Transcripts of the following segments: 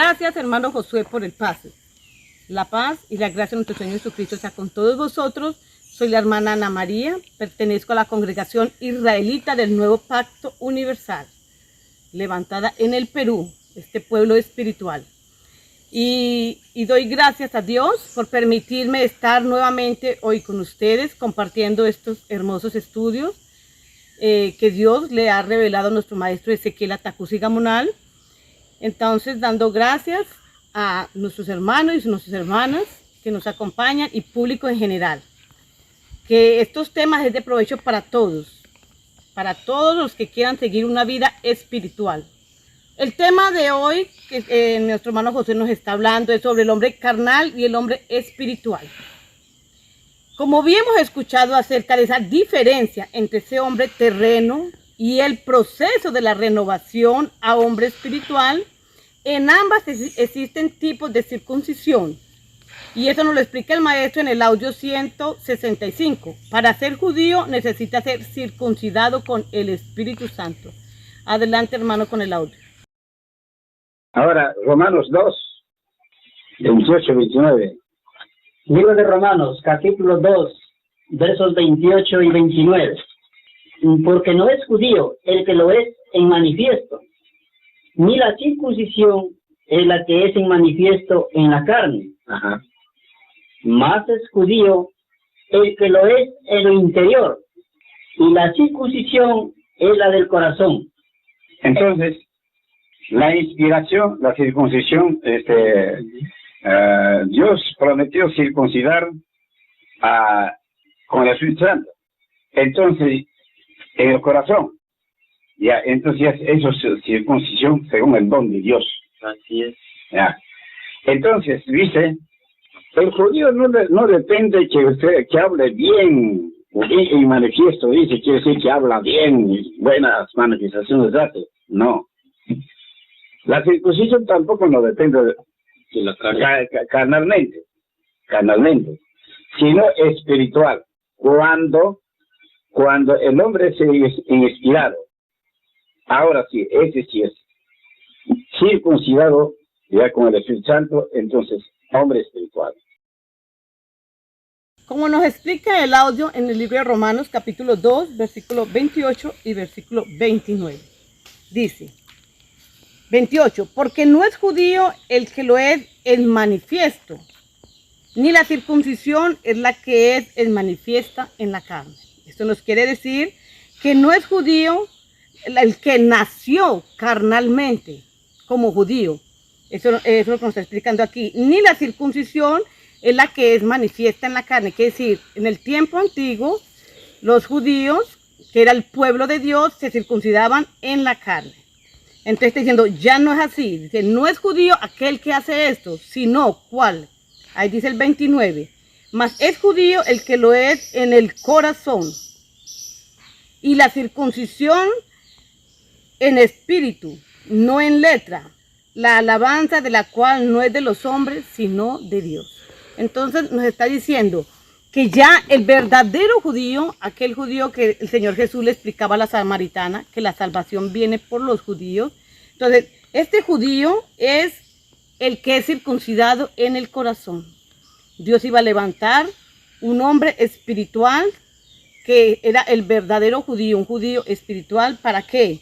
Gracias, hermano Josué, por el pase. La paz y la gracia de nuestro Señor Jesucristo está con todos vosotros. Soy la hermana Ana María, pertenezco a la congregación israelita del Nuevo Pacto Universal, levantada en el Perú, este pueblo espiritual. Y doy gracias a Dios por permitirme estar nuevamente hoy con ustedes compartiendo estos hermosos estudios que Dios le ha revelado a nuestro maestro Ezequiel Atacusi Gamonal. Entonces, dando gracias a nuestros hermanos y nuestras hermanas que nos acompañan y público en general. Que estos temas es de provecho para todos los que quieran seguir una vida espiritual. El tema de hoy que nuestro hermano José nos está hablando es sobre el hombre carnal y el hombre espiritual. Como bien hemos escuchado acerca de esa diferencia entre ese hombre terreno y el proceso de la renovación a hombre espiritual, en ambas existen tipos de circuncisión. Y eso nos lo explica el maestro en el audio 165. Para ser judío necesita ser circuncidado con el Espíritu Santo. Adelante, hermano, con el audio. Ahora, Romanos 2, 28, 29. Libro de Romanos, capítulo 2, versos 28 y 29. Porque no es judío el que lo es en manifiesto, ni la circuncisión es la que es en manifiesto en la carne. Ajá. Más es judío el que lo es en lo interior, y la circuncisión es la del corazón. Entonces, la inspiración, la circuncisión, Dios prometió circuncidar con el Espíritu Santo. Entonces, en el corazón. Ya, entonces eso es circuncisión según el don de Dios. Así es. Ya. Entonces, dice, el judío no depende que hable bien y manifiesto, dice, quiere decir que habla bien y buenas manifestaciones hace. No. La circuncisión tampoco no depende de la carnalmente, sino espiritual. Cuando el hombre es inspirado, ahora sí, ese sí es circuncidado ya con el Espíritu Santo, entonces hombre espiritual. Como nos explica el audio en el libro de Romanos, capítulo 2, versículo 28 y versículo 29. Dice, 28, porque no es judío el que lo es en manifiesto, ni la circuncisión es la que es en manifiesta en la carne. Esto nos quiere decir que no es judío el que nació carnalmente como judío. Eso es lo que nos está explicando aquí. Ni la circuncisión es la que es manifiesta en la carne. Quiere decir, en el tiempo antiguo, los judíos, que era el pueblo de Dios, se circuncidaban en la carne. Entonces está diciendo, ya no es así. Dice, no es judío aquel que hace esto, sino, ¿cuál? Ahí dice el 29. Mas es judío el que lo es en el corazón. Y la circuncisión en espíritu, no en letra. La alabanza de la cual no es de los hombres, sino de Dios. Entonces nos está diciendo que ya el verdadero judío, aquel judío que el Señor Jesús le explicaba a la samaritana, que la salvación viene por los judíos. Entonces, este judío es el que es circuncidado en el corazón. Dios iba a levantar un hombre espiritual que era el verdadero judío, un judío espiritual. ¿Para qué?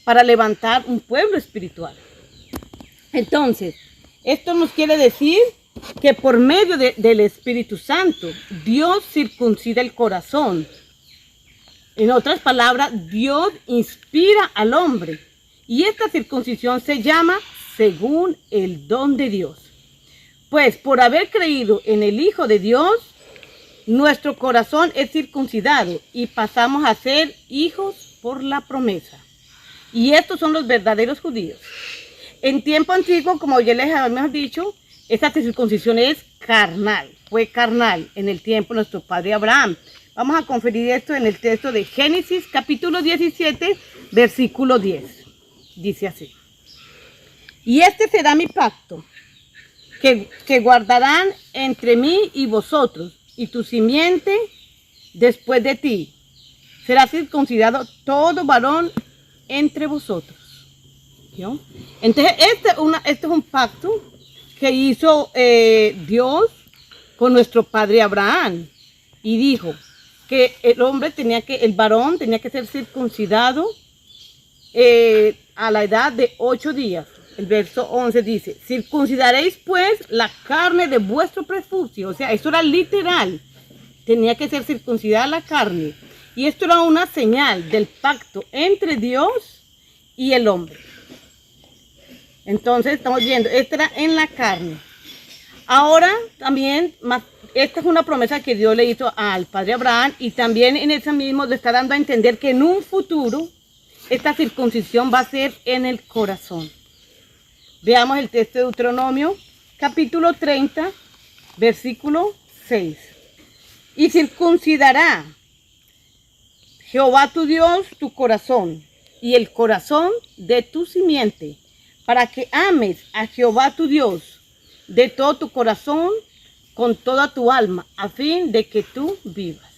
Para levantar un pueblo espiritual. Entonces, esto nos quiere decir que por medio del Espíritu Santo, Dios circuncida el corazón. En otras palabras, Dios inspira al hombre. Y esta circuncisión se llama según el don de Dios. Pues por haber creído en el Hijo de Dios, nuestro corazón es circuncidado y pasamos a ser hijos por la promesa. Y estos son los verdaderos judíos. En tiempo antiguo, como ya les habíamos dicho, esta circuncisión es carnal, fue carnal en el tiempo de nuestro padre Abraham. Vamos a conferir esto en el texto de Génesis, capítulo 17, versículo 10. Dice así. Y este será mi pacto, que guardarán entre mí y vosotros, y tu simiente después de ti. Será circuncidado todo varón entre vosotros. ¿Vio? Entonces, este es un pacto que hizo Dios con nuestro padre Abraham. Y dijo que el varón tenía que ser circuncidado a la edad de 8 días. El verso 11 dice, circuncidaréis pues la carne de vuestro prepucio. O sea, eso era literal. Tenía que ser circuncidada la carne. Y esto era una señal del pacto entre Dios y el hombre. Entonces, estamos viendo, esto era en la carne. Ahora, también, esta es una promesa que Dios le hizo al padre Abraham. Y también en ese mismo le está dando a entender que en un futuro, esta circuncisión va a ser en el corazón. Veamos el texto de Deuteronomio, capítulo 30, versículo 6. Y circuncidará Jehová tu Dios tu corazón y el corazón de tu simiente, para que ames a Jehová tu Dios de todo tu corazón, con toda tu alma, a fin de que tú vivas.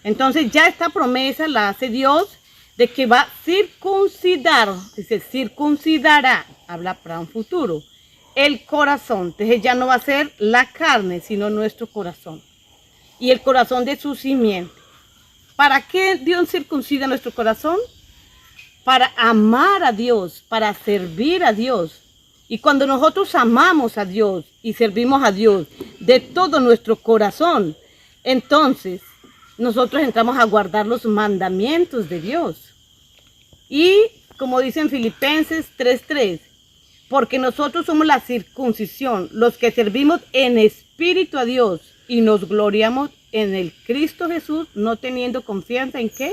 Entonces ya esta promesa la hace Dios de que va a circuncidar, dice circuncidará, habla para un futuro, el corazón. Entonces ya no va a ser la carne, sino nuestro corazón. Y el corazón de su simiente. ¿Para qué Dios circuncida nuestro corazón? Para amar a Dios, para servir a Dios. Y cuando nosotros amamos a Dios y servimos a Dios de todo nuestro corazón, entonces nosotros entramos a guardar los mandamientos de Dios. Y como dice en Filipenses 3:3, porque nosotros somos la circuncisión, los que servimos en espíritu a Dios y nos gloriamos en el Cristo Jesús, no teniendo confianza en ¿qué?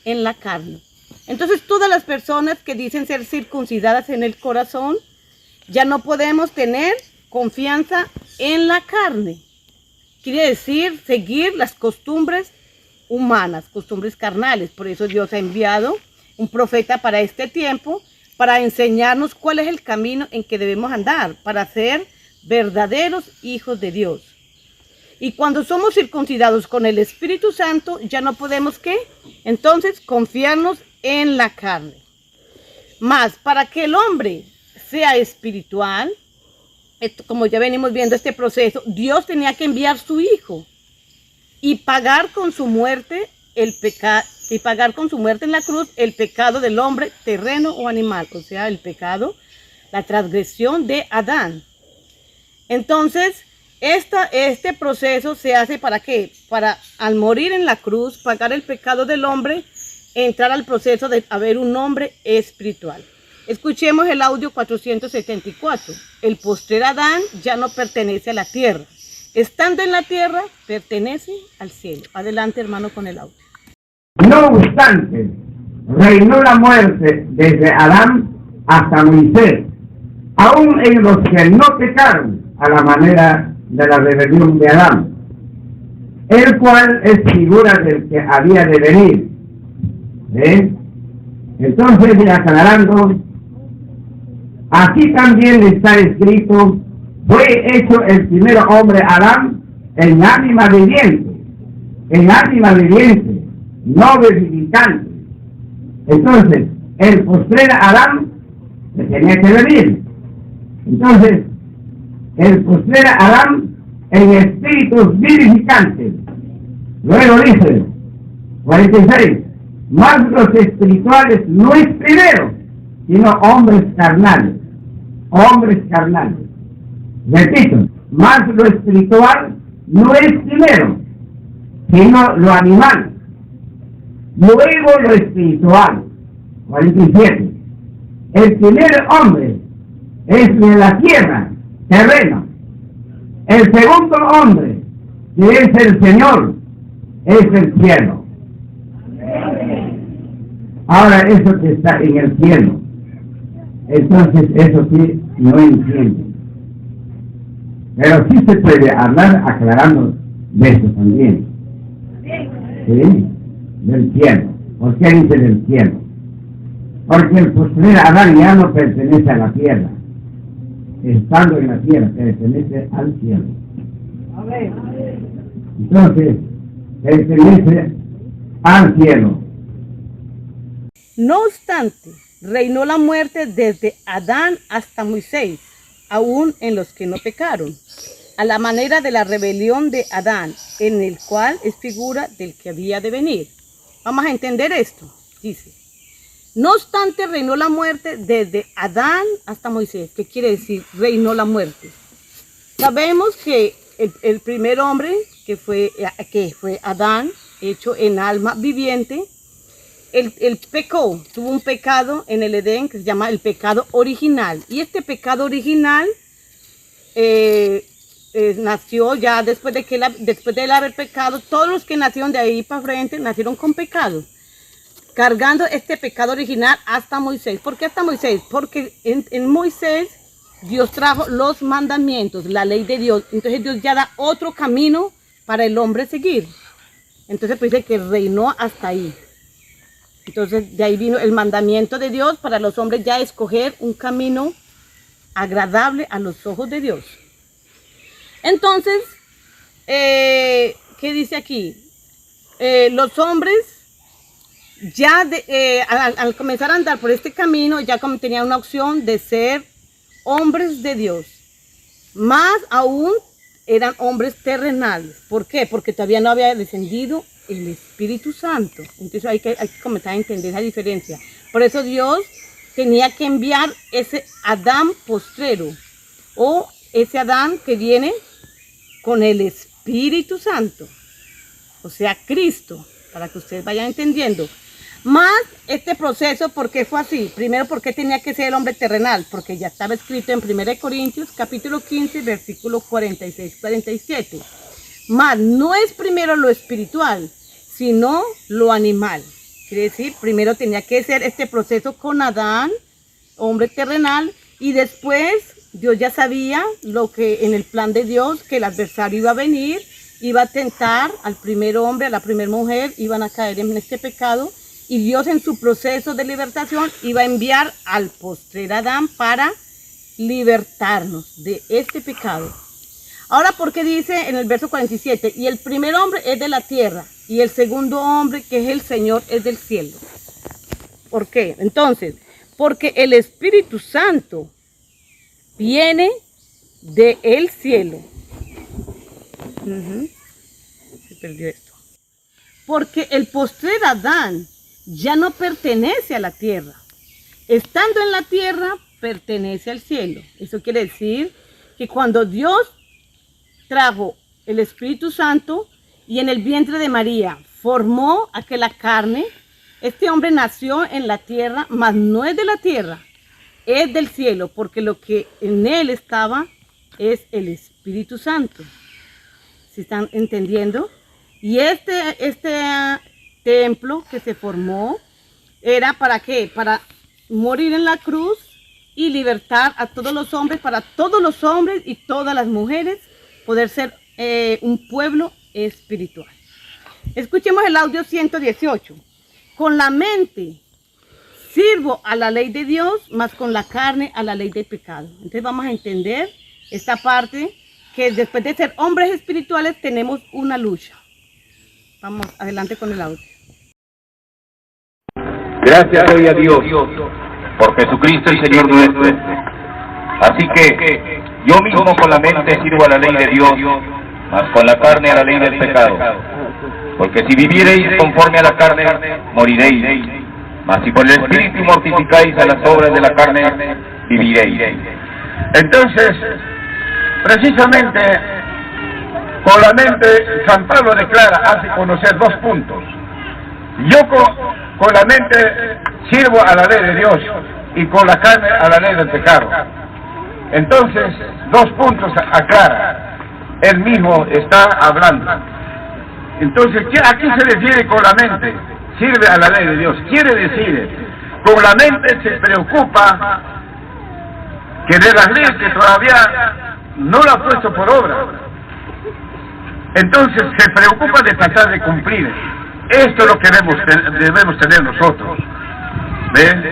En la carne. Entonces todas las personas que dicen ser circuncidadas en el corazón, ya no podemos tener confianza en la carne. Quiere decir seguir las costumbres humanas, costumbres carnales. Por eso Dios ha enviado un profeta para este tiempo, para enseñarnos cuál es el camino en que debemos andar, para ser verdaderos hijos de Dios. Y cuando somos circuncidados con el Espíritu Santo, ya no podemos ¿qué? Entonces confiarnos en la carne. Más, para que el hombre sea espiritual, como ya venimos viendo este proceso, Dios tenía que enviar su Hijo y pagar con su muerte el pecado, y pagar con su muerte en la cruz el pecado del hombre terreno o animal, o sea, el pecado, la transgresión de Adán. Entonces, este proceso se hace ¿para qué? Para, al morir en la cruz, pagar el pecado del hombre, entrar al proceso de haber un hombre espiritual. Escuchemos el audio 474. El postrer Adán ya no pertenece a la tierra. Estando en la tierra, pertenece al cielo. Adelante, hermano, con el audio. No obstante, reinó la muerte desde Adán hasta Moisés, aún en los que no pecaron a la manera de la rebelión de Adán, el cual es figura del que había de venir. Entonces, aclarando, así también está escrito, fue hecho el primer hombre Adán en ánima viviente, no vivificante. Entonces, el postrer Adán se tenía que venir. Entonces, el postrer Adán en espíritus vivificantes. Luego dice, 46, más los espirituales no es primero, sino hombres carnales. Hombres carnales. Repito, más lo espiritual no es primero, sino lo animal. Luego lo espiritual. 47. El primer hombre es de la tierra, terreno. El segundo hombre, que es el Señor, es el cielo. Ahora eso que está en el cielo, entonces eso sí no entiende. Pero sí se puede hablar aclarando de eso también. ¿Sí? Del cielo. ¿Por qué dice del cielo? Porque el postrer Adán ya no pertenece a la tierra. Estando en la tierra, pertenece al cielo. Entonces, pertenece al cielo. No obstante, reinó la muerte desde Adán hasta Moisés, aún en los que no pecaron, a la manera de la rebelión de Adán, en el cual es figura del que había de venir. Vamos a entender esto, dice. No obstante, reinó la muerte desde Adán hasta Moisés. ¿Qué quiere decir reinó la muerte? Sabemos que el primer hombre, que fue Adán, hecho en alma viviente, él pecó, tuvo un pecado en el Edén que se llama el pecado original. Y este pecado original nació ya después de él haber pecado. Todos los que nacieron de ahí para frente nacieron con pecado, cargando este pecado original hasta Moisés. ¿Por qué hasta Moisés? Porque en Moisés Dios trajo los mandamientos, la ley de Dios. Entonces Dios ya da otro camino para el hombre seguir. Entonces pues dice que reinó hasta ahí. Entonces de ahí vino el mandamiento de Dios para los hombres ya escoger un camino agradable a los ojos de Dios. Entonces, ¿qué dice aquí? Los hombres ya al comenzar a andar por este camino ya tenían una opción de ser hombres de Dios. Más aún eran hombres terrenales. ¿Por qué? Porque todavía no había descendido el Espíritu Santo. Entonces hay que comenzar a entender la diferencia. Por eso Dios tenía que enviar ese Adán postrero, o ese Adán que viene con el Espíritu Santo, o sea, Cristo, para que ustedes vayan entendiendo. Más este proceso, ¿por qué fue así? Primero, ¿por qué tenía que ser el hombre terrenal? Porque ya estaba escrito en 1 Corintios, capítulo 15, versículo 46-47. Más, no es primero lo espiritual, sino lo animal. Quiere decir, primero tenía que ser este proceso con Adán, hombre terrenal, y después Dios ya sabía lo que en el plan de Dios, que el adversario iba a venir, iba a tentar al primer hombre, a la primera mujer, iban a caer en este pecado, y Dios en su proceso de libertación iba a enviar al postrer Adán para libertarnos de este pecado. Ahora, ¿por qué dice en el verso 47? Y el primer hombre es de la tierra, y el segundo hombre, que es el Señor, es del cielo. ¿Por qué? Entonces, porque el Espíritu Santo viene del cielo. Se perdió esto. Porque el postrer Adán ya no pertenece a la tierra. Estando en la tierra, pertenece al cielo. Eso quiere decir que cuando Dios trajo el Espíritu Santo y en el vientre de María formó aquella carne, este hombre nació en la tierra, mas no es de la tierra, es del cielo, porque lo que en él estaba es el Espíritu Santo. ¿Sí están entendiendo? Y este templo que se formó era ¿para qué? Para morir en la cruz y libertar a todos los hombres, para todos los hombres y todas las mujeres, poder ser un pueblo espiritual. Escuchemos el audio 118. Con la mente sirvo a la ley de Dios, mas con la carne a la ley del pecado. Entonces vamos a entender esta parte, que después de ser hombres espirituales tenemos una lucha. Vamos adelante con el audio. Gracias doy a Dios por Jesucristo el Señor nuestro. Así que yo mismo con la mente sirvo a la ley de Dios, mas con la carne a la ley del pecado. Porque si viviereis conforme a la carne, moriréis. Mas si por el Espíritu mortificáis a las obras de la carne, viviréis. Entonces, precisamente, con la mente, San Pablo declara, hace conocer dos puntos. Yo con la mente sirvo a la ley de Dios y con la carne a la ley del pecado. Entonces, dos puntos aclara. Él mismo está hablando. Entonces, ¿a qué se refiere con la mente? Sirve a la ley de Dios. Quiere decir, con la mente se preocupa que de las leyes que todavía no la ha puesto por obra. Entonces se preocupa de tratar de cumplir. Esto es lo que debemos tener nosotros. ¿Ven?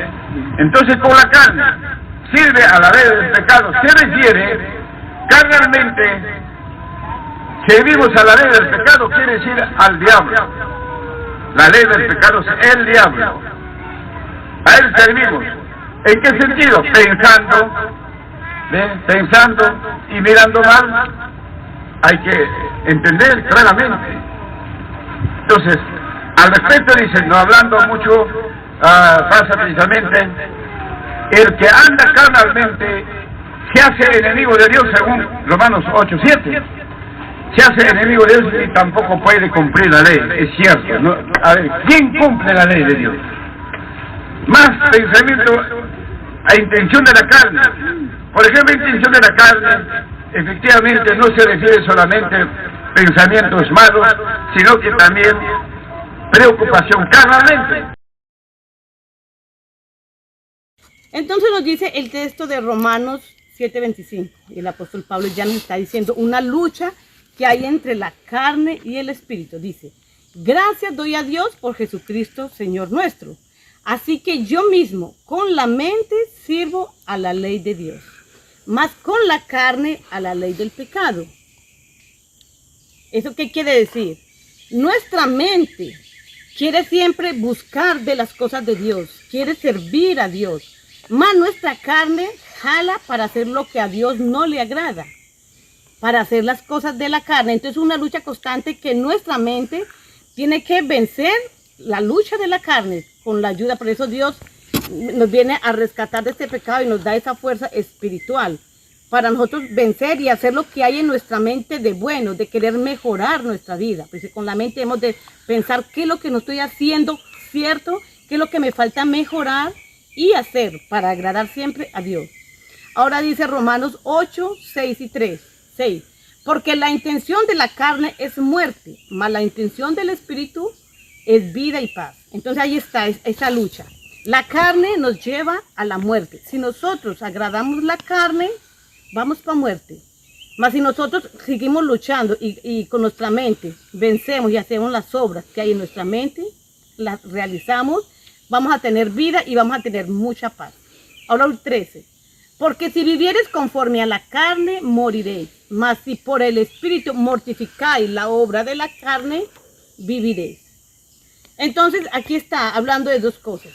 Entonces con la carne sirve a la ley del pecado. Se refiere carnalmente. Servimos a la ley del pecado, quiere decir al diablo. La ley del pecado es el diablo. A Él servimos. ¿En qué sentido? Pensando y mirando mal. Hay que entender claramente. Entonces, al respecto dice, no hablando mucho, pasa precisamente, el que anda carnalmente se hace enemigo de Dios, según Romanos 8:7. Se hace enemigo de Dios y tampoco puede cumplir la ley, es cierto, ¿no? A ver, ¿quién cumple la ley de Dios? Más pensamiento a intención de la carne. Por ejemplo, intención de la carne, efectivamente no se refiere solamente a pensamientos malos, sino que también preocupación carnalmente. Entonces nos dice el texto de Romanos 7:25, y el apóstol Pablo ya nos está diciendo una lucha que hay entre la carne y el espíritu. Dice, gracias doy a Dios por Jesucristo, Señor nuestro. Así que yo mismo con la mente sirvo a la ley de Dios, mas con la carne a la ley del pecado. ¿Eso qué quiere decir? Nuestra mente quiere siempre buscar de las cosas de Dios, quiere servir a Dios, mas nuestra carne jala para hacer lo que a Dios no le agrada, para hacer las cosas de la carne. Entonces es una lucha constante que nuestra mente tiene que vencer la lucha de la carne con la ayuda. Por eso Dios nos viene a rescatar de este pecado y nos da esa fuerza espiritual para nosotros vencer y hacer lo que hay en nuestra mente de bueno, de querer mejorar nuestra vida. Pues con la mente hemos de pensar qué es lo que no estoy haciendo cierto, qué es lo que me falta mejorar y hacer para agradar siempre a Dios. Ahora dice Romanos 8:6 porque la intención de la carne es muerte, mas la intención del espíritu es vida y paz. Entonces ahí está esa lucha. La carne nos lleva a la muerte. Si nosotros agradamos la carne, vamos para muerte. Mas si nosotros seguimos luchando y con nuestra mente vencemos y hacemos las obras que hay en nuestra mente, las realizamos, vamos a tener vida y vamos a tener mucha paz. Ahora el 13. Porque si vivieres conforme a la carne, moriréis. Mas si por el espíritu mortificáis la obra de la carne, viviréis. Entonces aquí está hablando de dos cosas.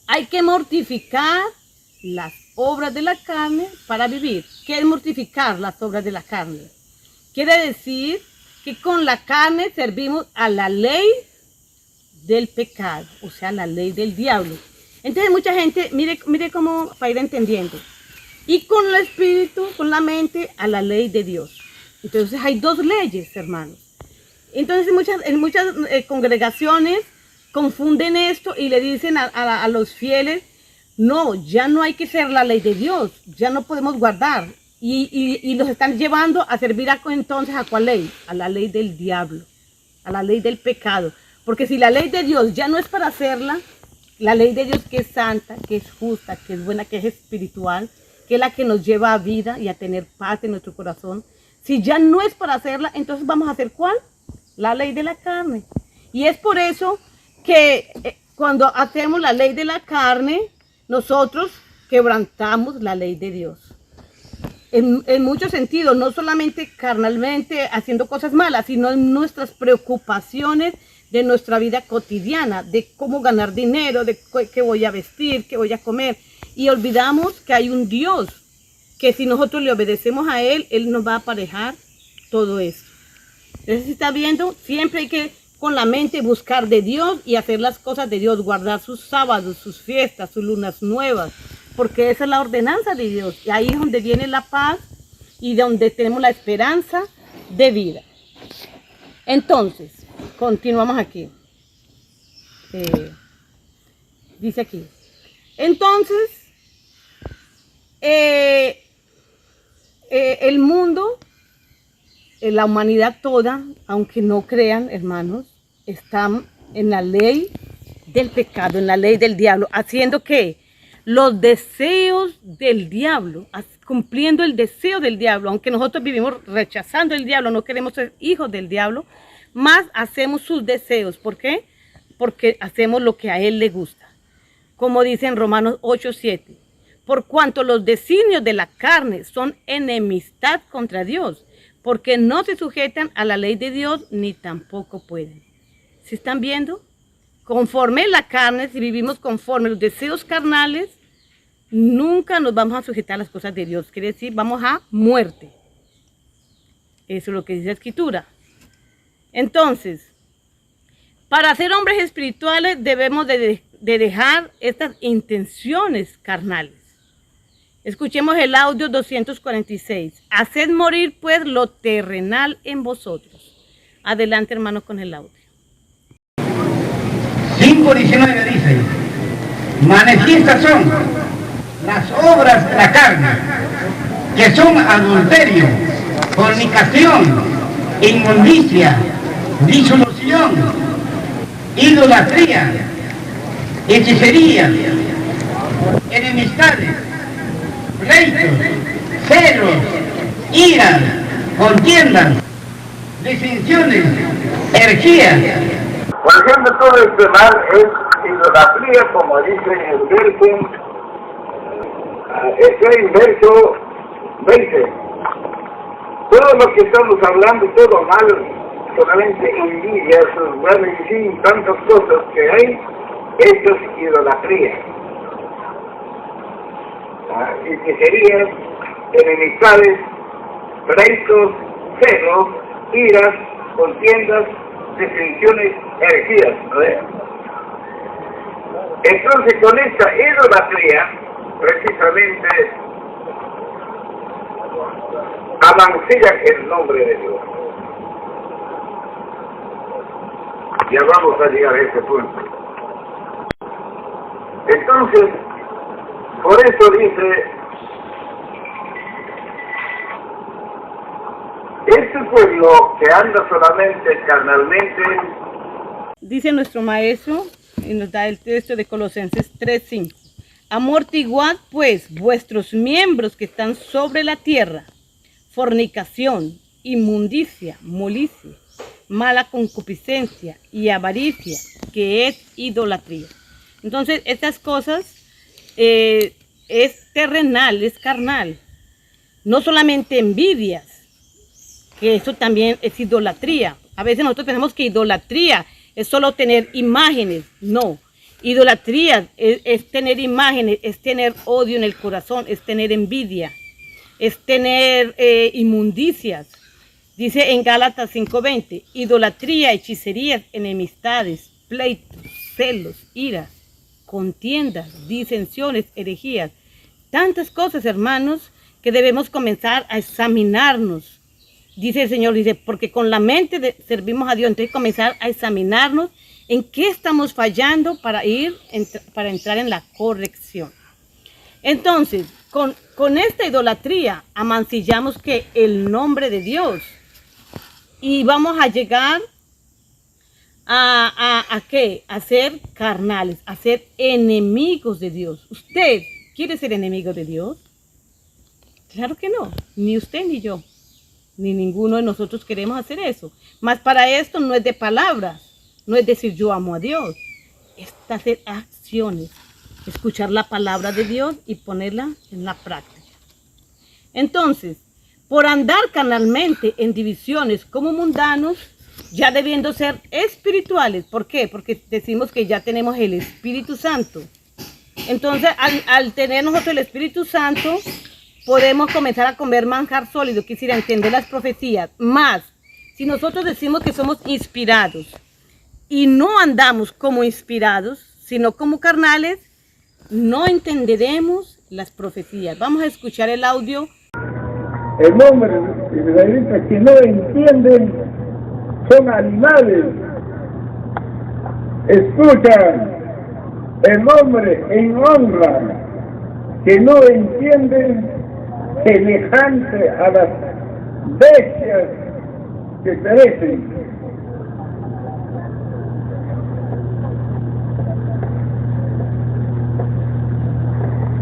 Hay que mortificar las obras de la carne para vivir. ¿Qué es mortificar las obras de la carne? Quiere decir que con la carne servimos a la ley del pecado, o sea, la ley del diablo. Entonces mucha gente, mire cómo para ir entendiendo. Y con el espíritu, con la mente, a la ley de Dios. Entonces hay dos leyes, hermanos. Entonces en muchas congregaciones confunden esto y le dicen a los fieles, no, ya no hay que ser la ley de Dios, ya no podemos guardar. Y los están llevando a servir entonces ¿a cuál ley? A la ley del diablo, a la ley del pecado. Porque si la ley de Dios ya no es para hacerla, la ley de Dios que es santa, que es justa, que es buena, que es espiritual, que es la que nos lleva a vida y a tener paz en nuestro corazón, si ya no es para hacerla, entonces vamos a hacer ¿cuál? La ley de la carne. Y es por eso que cuando hacemos la ley de la carne, nosotros quebrantamos la ley de Dios. En muchos sentidos, no solamente carnalmente haciendo cosas malas, sino en nuestras preocupaciones de nuestra vida cotidiana, de cómo ganar dinero, de qué voy a vestir, qué voy a comer. Y olvidamos que hay un Dios, que si nosotros le obedecemos a Él, Él nos va a aparejar todo eso. Entonces, si está viendo, siempre hay que con la mente buscar de Dios y hacer las cosas de Dios, guardar sus sábados, sus fiestas, sus lunas nuevas, porque esa es la ordenanza de Dios. Y ahí es donde viene la paz y donde tenemos la esperanza de vida. Entonces, continuamos aquí. Dice aquí. Entonces, el mundo, la humanidad toda, aunque no crean, hermanos, están en la ley del pecado, en la ley del diablo, haciendo que los deseos del diablo, cumpliendo el deseo del diablo, aunque nosotros vivimos rechazando el diablo, no queremos ser hijos del diablo, más hacemos sus deseos. ¿Por qué? Porque hacemos lo que a él le gusta. Como dice en Romanos 8:7, por cuanto los designios de la carne son enemistad contra Dios, porque no se sujetan a la ley de Dios, ni tampoco pueden. ¿Se están viendo? conforme la carne, si vivimos conforme los deseos carnales, nunca nos vamos a sujetar a las cosas de Dios. Quiere decir, vamos a muerte. Eso es lo que dice la Escritura. Entonces, para ser hombres espirituales debemos de dejar estas intenciones carnales. Escuchemos el audio 246. Haced morir pues lo terrenal en vosotros. Adelante, hermanos, con el audio. 5:19 dice: manifiestas son las obras de la carne, que son adulterio, fornicación, inmundicia, disolución, idolatría, hechicería, enemistades, pleitos, celos, iras, contiendas, disensiones, herejías. Por ejemplo, todo este mal es idolatría, como dice en el verso, está en verso 20. Todo lo que estamos hablando, todo mal, solamente envidia, bueno, y sin tantas cosas que hay, esto es idolatría. Hechicerías, enemistades, pleitos, celos, iras, contiendas, disensiones, herejías. Entonces, con esta idolatría, precisamente, amancillan el nombre de Dios. Ya vamos a llegar a ese punto. Entonces, por eso dice, este pueblo que anda solamente carnalmente. Dice nuestro maestro, y nos da el texto de Colosenses 3:5. Amortiguad pues vuestros miembros que están sobre la tierra: fornicación, inmundicia, molicie, mala concupiscencia y avaricia, que es idolatría. Entonces, estas cosas es terrenal, es carnal. No solamente envidias, que eso también es idolatría. A veces nosotros pensamos que idolatría es solo tener imágenes. No, idolatría es tener imágenes, es tener odio en el corazón, es tener envidia, es tener inmundicias. Dice en Gálatas 5:20, idolatría, hechicerías, enemistades, pleitos, celos, iras, contiendas, disensiones, herejías. Tantas cosas, hermanos, que debemos comenzar a examinarnos. Dice el Señor, dice, porque con la mente servimos a Dios. Entonces comenzar a examinarnos en qué estamos fallando para entrar en la corrección. Entonces, con esta idolatría amancillamos que el nombre de Dios. Y vamos a llegar ¿a qué? A ser carnales, a ser enemigos de Dios. ¿Usted quiere ser enemigo de Dios? Claro que no, ni usted ni yo, ni ninguno de nosotros queremos hacer eso. Mas para esto no es de palabras, no es decir yo amo a Dios, es hacer acciones, escuchar la palabra de Dios y ponerla en la práctica. Entonces, por andar carnalmente en divisiones como mundanos, ya debiendo ser espirituales. ¿Por qué? Porque decimos que ya tenemos el Espíritu Santo. Entonces, al tener nosotros el Espíritu Santo, podemos comenzar a comer manjar sólido, quisiera entender las profecías. Más, si nosotros decimos que somos inspirados y no andamos como inspirados, sino como carnales, no entenderemos las profecías. Vamos a escuchar el audio. El hombre israelita que no entienden son animales. Escucha, el hombre en honra que no entiende, semejante a las bestias que perecen.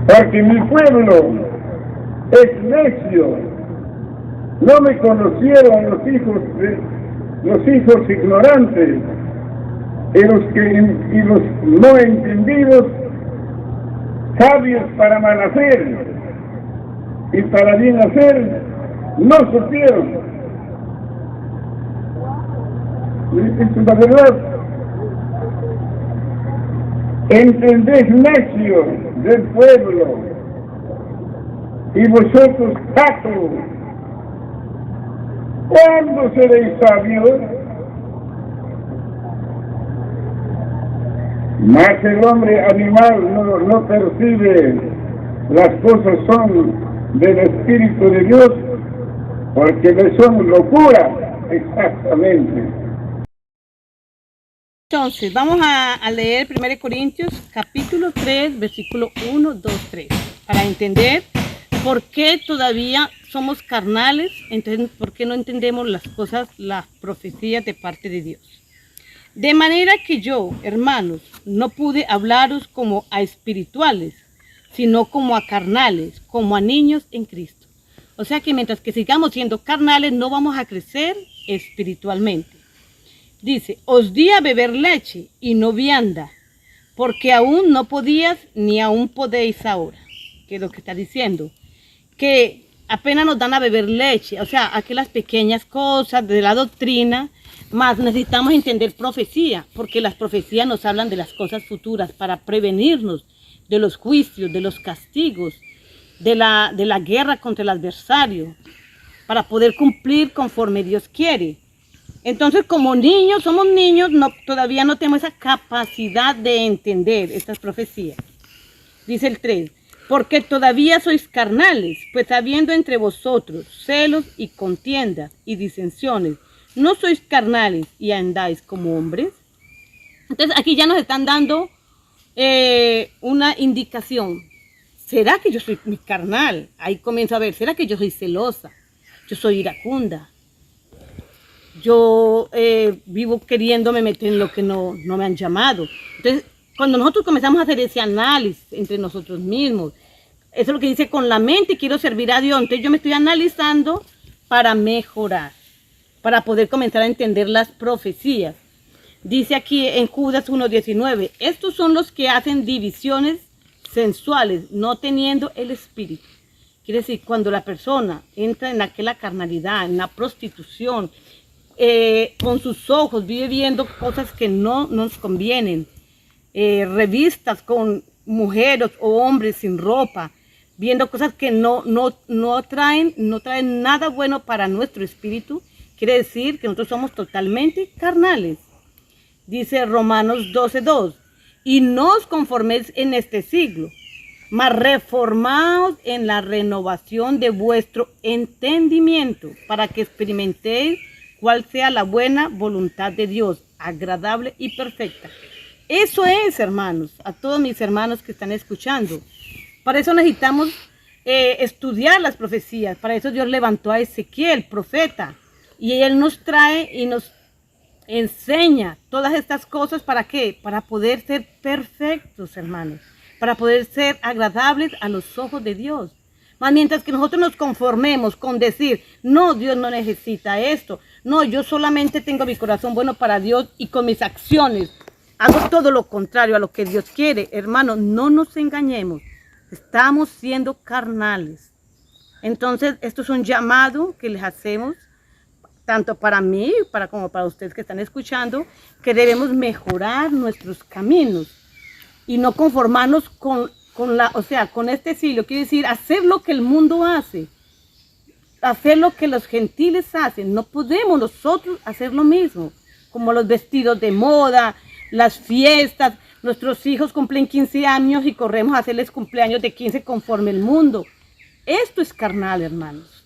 Porque mi pueblo es necio. No me conocieron los hijos ignorantes, y los no entendidos, sabios para mal hacer y para bien hacer, no supieron. Esto es la verdad. entended necio del pueblo, y vosotros tacos, ¿cuándo seréis sabios? Mas el hombre animal no percibe las cosas son del Espíritu de Dios, porque le son locura, exactamente. Entonces, vamos a leer 1 Corintios capítulo 3, versículo 1, 2, 3, para entender por qué todavía somos carnales, entonces por qué no entendemos las cosas, las profecías de parte de Dios. De manera que yo, hermanos, no pude hablaros como a espirituales, sino como a carnales, como a niños en Cristo. O sea que mientras que sigamos siendo carnales, no vamos a crecer espiritualmente. Dice, os di a beber leche y no vianda, porque aún no podías ni aún podéis ahora. ¿Qué es lo que está diciendo? Que apenas nos dan a beber leche, o sea, aquellas pequeñas cosas de la doctrina, más necesitamos entender profecía, porque las profecías nos hablan de las cosas futuras para prevenirnos de los juicios, de los castigos, de la guerra contra el adversario, para poder cumplir conforme Dios quiere. Entonces, como niños, somos niños, todavía no tenemos esa capacidad de entender estas profecías. Dice el 3, porque todavía sois carnales, pues habiendo entre vosotros celos y contiendas y disensiones, ¿no sois carnales y andáis como hombres? Entonces aquí ya nos están dando una indicación. ¿Será que yo soy muy carnal? Ahí comienzo a ver, ¿será que yo soy celosa? Yo soy iracunda. Yo vivo queriéndome meter en lo que no me han llamado. Entonces, cuando nosotros comenzamos a hacer ese análisis entre nosotros mismos, eso es lo que dice con la mente, quiero servir a Dios. Entonces yo me estoy analizando para mejorar, para poder comenzar a entender las profecías. Dice aquí en Judas 1:19, estos son los que hacen divisiones sensuales, no teniendo el espíritu. Quiere decir, cuando la persona entra en aquella carnalidad, en la prostitución, con sus ojos vive viendo cosas que no nos convienen, revistas con mujeres o hombres sin ropa, viendo cosas que no traen nada bueno para nuestro espíritu, quiere decir que nosotros somos totalmente carnales. Dice Romanos 12:2, y no os conforméis en este siglo, mas reformaos en la renovación de vuestro entendimiento, para que experimentéis cuál sea la buena voluntad de Dios, agradable y perfecta. Eso es, hermanos, a todos mis hermanos que están escuchando. Para eso necesitamos estudiar las profecías. Para eso Dios levantó a Ezequiel, profeta, y él nos trae y nos enseña todas estas cosas. ¿Para qué? Para poder ser perfectos, hermanos, para poder ser agradables a los ojos de Dios. Mas mientras que nosotros nos conformemos con decir, no, Dios no necesita esto, no, yo solamente tengo mi corazón bueno para Dios y con mis acciones hago todo lo contrario a lo que Dios quiere, hermanos, no nos engañemos, estamos siendo carnales. Entonces, esto es un llamado que les hacemos, tanto para mí como para ustedes que están escuchando, que debemos mejorar nuestros caminos y no conformarnos con este siglo. Quiere decir, hacer lo que el mundo hace, hacer lo que los gentiles hacen. No podemos nosotros hacer lo mismo, como los vestidos de moda, las fiestas. Nuestros hijos cumplen 15 años y corremos a hacerles cumpleaños de 15 conforme el mundo. Esto es carnal, hermanos.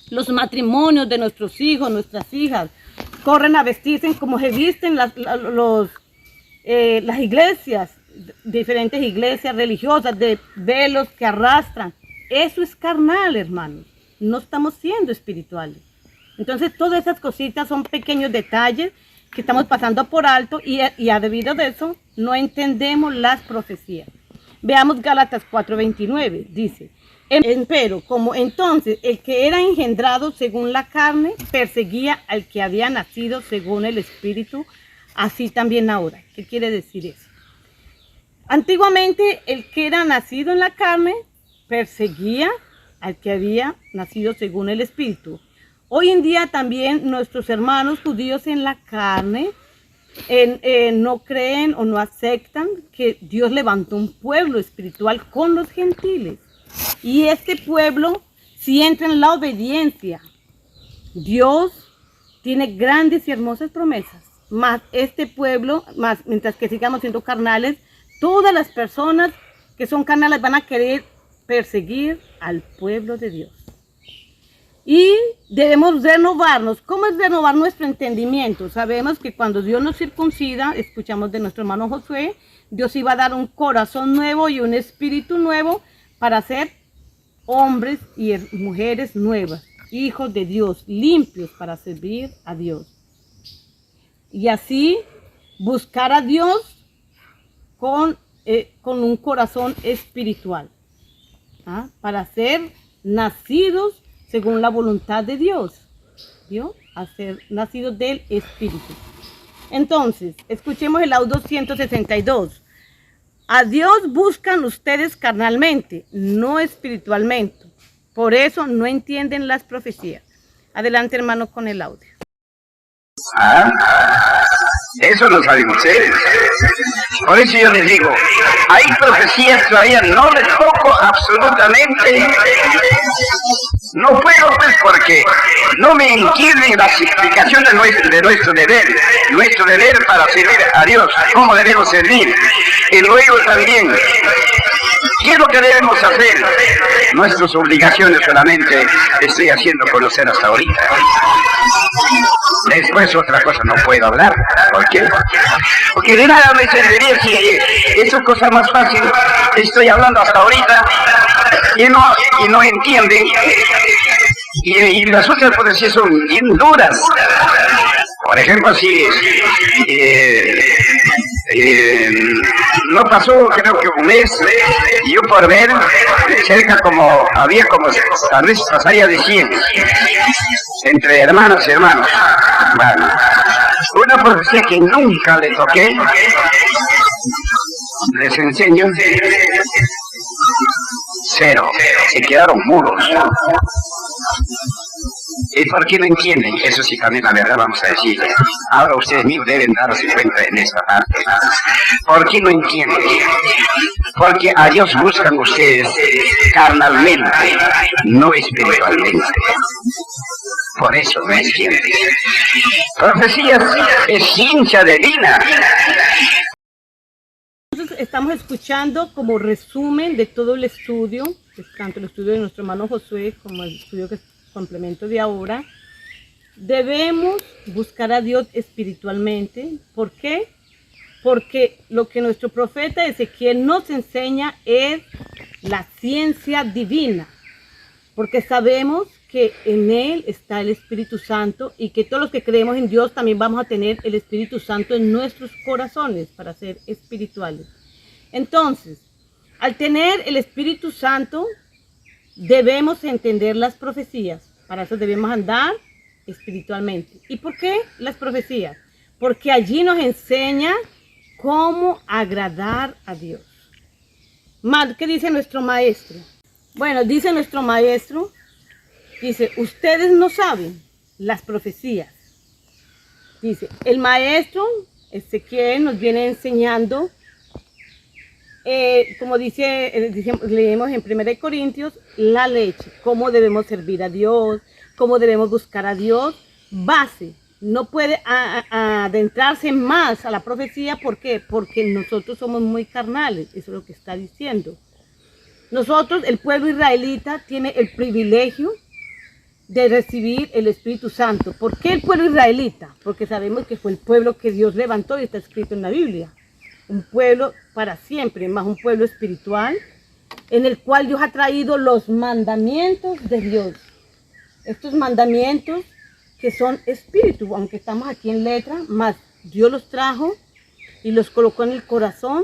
Los matrimonios de nuestros hijos, nuestras hijas, corren a vestirse como se visten las iglesias, diferentes iglesias religiosas, de velos que arrastran. Eso es carnal, hermanos. No estamos siendo espirituales. Entonces, todas esas cositas son pequeños detalles que estamos pasando por alto y debido a eso no entendemos las profecías. Veamos Gálatas 4:29. Dice, pero como entonces el que era engendrado según la carne perseguía al que había nacido según el Espíritu, así también ahora. ¿Qué quiere decir eso? Antiguamente el que era nacido en la carne perseguía al que había nacido según el Espíritu. Hoy en día también nuestros hermanos judíos en la carne no creen o no aceptan que Dios levantó un pueblo espiritual con los gentiles. Y este pueblo, si entra en la obediencia, Dios tiene grandes y hermosas promesas. Más este pueblo, más mientras que sigamos siendo carnales, todas las personas que son carnales van a querer perseguir al pueblo de Dios. Y debemos renovarnos. ¿Cómo es renovar nuestro entendimiento? Sabemos que cuando Dios nos circuncida, escuchamos de nuestro hermano Josué, Dios iba a dar un corazón nuevo y un espíritu nuevo para ser hombres y mujeres nuevas, hijos de Dios, limpios para servir a Dios. Y así buscar a Dios con un corazón espiritual, para ser nacidos según la voluntad de Dios, ¿vio? A ser nacidos del Espíritu. Entonces, escuchemos el audio 162. A Dios buscan ustedes carnalmente, no espiritualmente. Por eso no entienden las profecías. Adelante, hermano, con el audio. Eso lo saben ustedes. Por eso yo les digo, hay profecías que todavía no les toco absolutamente. No puedo, pues, porque no me entienden las explicaciones de nuestro deber. Nuestro deber para servir a Dios, cómo debemos servir. Y luego también, ¿qué es lo que debemos hacer? Nuestras obligaciones solamente estoy haciendo conocer hasta ahorita. Después otra cosa no puedo hablar. ¿Por qué? Porque de nada me serviría si esa cosa más fácil estoy hablando hasta ahorita y no entienden. Y las otras profecías son bien duras. Por ejemplo, si no pasó creo que un mes, yo por ver cerca había como tal vez pasaría de 100 entre hermanos y hermanos. Bueno, una profecía que nunca le toqué, les enseño, cero, se quedaron mudos. ¿Y por qué no entienden? Eso sí también la verdad vamos a decir. Ahora ustedes mismos deben darse cuenta en esta parte. ¿Por qué no entienden? Porque a Dios buscan ustedes carnalmente, no espiritualmente. Por eso no entienden. Profecías es ciencia divina. Estamos escuchando como resumen de todo el estudio, tanto el estudio de nuestro hermano Josué como el estudio que es complemento de ahora. Debemos buscar a Dios espiritualmente. ¿Por qué? Porque lo que nuestro profeta Ezequiel nos enseña es la ciencia divina. Porque sabemos que en Él está el Espíritu Santo y que todos los que creemos en Dios también vamos a tener el Espíritu Santo en nuestros corazones para ser espirituales. Entonces, al tener el Espíritu Santo, debemos entender las profecías. Para eso debemos andar espiritualmente. ¿Y por qué las profecías? Porque allí nos enseña cómo agradar a Dios. ¿Qué dice nuestro maestro? Bueno, dice nuestro maestro, dice, ustedes no saben las profecías. Dice, el maestro Ezequiel nos viene enseñando, como leemos en 1 Corintios, la leche, cómo debemos servir a Dios, cómo debemos buscar a Dios, base. No puede adentrarse más a la profecía. ¿Por qué? Porque nosotros somos muy carnales, eso es lo que está diciendo. Nosotros, el pueblo israelita, tiene el privilegio de recibir el Espíritu Santo. ¿Por qué el pueblo israelita? Porque sabemos que fue el pueblo que Dios levantó y está escrito en la Biblia. Un pueblo para siempre, más un pueblo espiritual, en el cual Dios ha traído los mandamientos de Dios. Estos mandamientos que son espíritu, aunque estamos aquí en letra, más Dios los trajo y los colocó en el corazón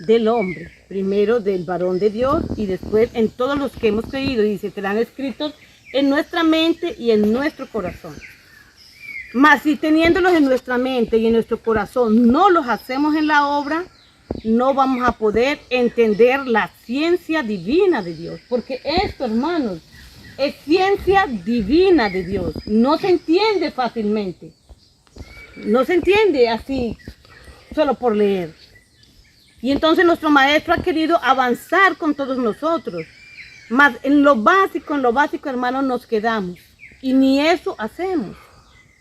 del hombre, primero del varón de Dios y después en todos los que hemos creído, y se serán escritos en nuestra mente y en nuestro corazón. Mas si teniéndolos en nuestra mente y en nuestro corazón no los hacemos en la obra, no vamos a poder entender la ciencia divina de Dios, porque esto, hermanos, es ciencia divina de Dios, no se entiende fácilmente. No se entiende así, solo por leer. Y entonces nuestro maestro ha querido avanzar con todos nosotros. Mas en lo básico, hermanos, nos quedamos. Y ni eso hacemos.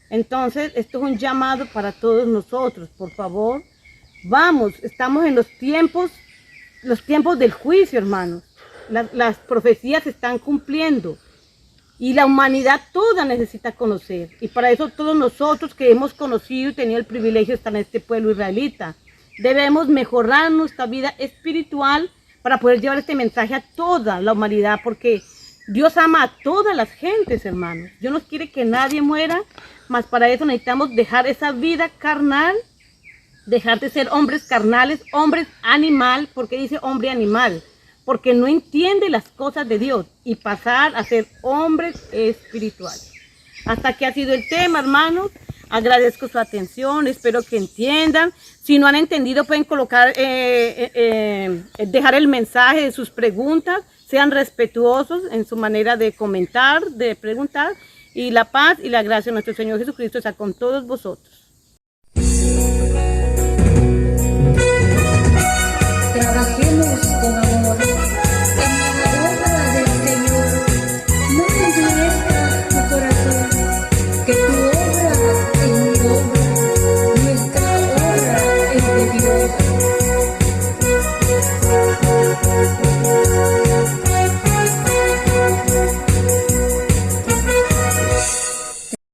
Entonces, esto es un llamado para todos nosotros. Por favor, vamos, estamos en los tiempos del juicio, hermanos. Las profecías se están cumpliendo. Y la humanidad toda necesita conocer. Y para eso todos nosotros que hemos conocido y tenido el privilegio de estar en este pueblo israelita, debemos mejorar nuestra vida espiritual para poder llevar este mensaje a toda la humanidad, porque Dios ama a todas las gentes, hermanos. Dios no quiere que nadie muera, mas para eso necesitamos dejar esa vida carnal, dejar de ser hombres carnales, hombres animal. ¿Por qué dice hombre animal? Porque no entiende las cosas de Dios, y pasar a ser hombres espirituales. Hasta aquí ha sido el tema, hermanos. Agradezco su atención, espero que entiendan. Si no han entendido, pueden colocar, dejar el mensaje de sus preguntas. Sean respetuosos en su manera de comentar, de preguntar. Y la paz y la gracia de nuestro Señor Jesucristo está con todos vosotros. Trabajemos con amor en la obra del Señor. No endurezcas tu corazón, que tu obra es mi obra, nuestra obra es de Dios.